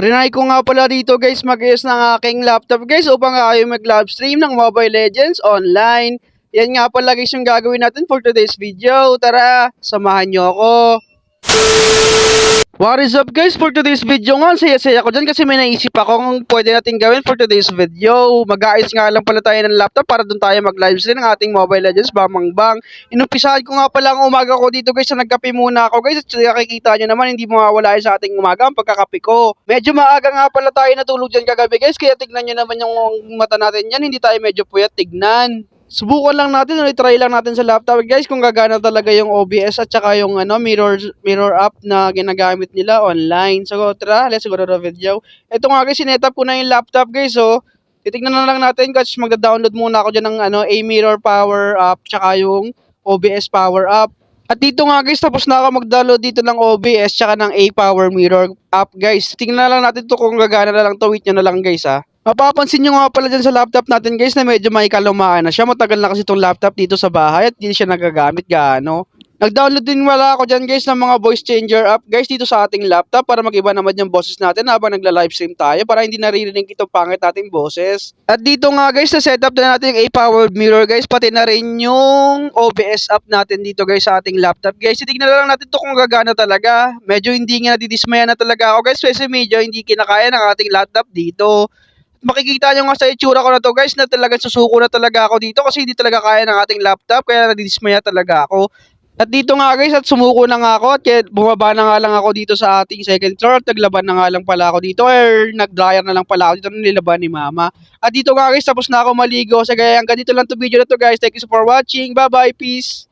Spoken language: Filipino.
Trinay ko nga pala dito guys mag-ayos ng aking laptop guys upang kayo mag-live stream ng Mobile Legends online. Yan nga pala guys yung gagawin natin for today's video. Tara, samahan nyo ako. What is up guys, for today's video nga, saya-saya ko dyan kasi may naisip ako kung pwede natin gawin for today's video. Mag-aayos nga lang pala tayo ng laptop para dun tayo mag-live stream ng ating Mobile Legends Bang. Inumpisahan ko nga pala ang umaga ko dito guys, na nagkape muna ako guys. At nakikita nyo naman, hindi mawawala sa ating umaga ang pagkakape ko. Medyo maaga nga pala tayo natulog dyan kagabi guys, kaya tignan nyo naman yung mata natin yan, hindi tayo medyo puyat tignan. Subukan lang natin, try lang natin sa laptop guys kung gagana talaga yung OBS at saka yung mirror app na ginagamit nila online. So tara, let's go to the video. Ito nga guys, sinetap ko na yung laptop guys. So titignan na lang natin kasi magda-download muna ako dyan ng A-Mirror Power App tsaka yung OBS Power App. At dito nga guys, tapos na ako mag-download dito ng OBS tsaka ng A-Power Mirror App guys. Tingnan na lang natin to kung gagana na lang to, wait nyo na lang guys ha. Mapapansin nyo nga pala dyan sa laptop natin guys na medyo may kalumaan na siya. Matagal na kasi itong laptop dito sa bahay at hindi siya nagagamit gaano. Nag-download din wala ako dyan guys ng mga voice changer app guys dito sa ating laptop para mag-iba naman yung boses natin habang nagla-livestream tayo para hindi naririnig itong pangit nating boses. At dito nga guys, na setup na natin yung A-Powered Mirror guys, pati na rin yung OBS app natin dito guys sa ating laptop guys. Tignan na lang natin to kung gagana talaga. Medyo hindi nga nadidismaya na talaga ako guys kasi medyo hindi kinakaya ng ating laptop dito. Makikita nyo nga sa itsura ko na to guys na talagang susuko na talaga ako dito kasi hindi talaga kaya ng ating laptop kaya nadidismaya talaga ako. At dito nga guys, at sumuko na nga ako at kaya bumaba na nga lang ako dito sa ating second floor at naglaban na nga lang pala ako dito or nag-dryer na lang pala ako dito na nilaban ni mama. At dito nga guys, tapos na ako maligo. So kaya hanggang dito lang to video na to guys. Thank you for watching. Bye bye, peace.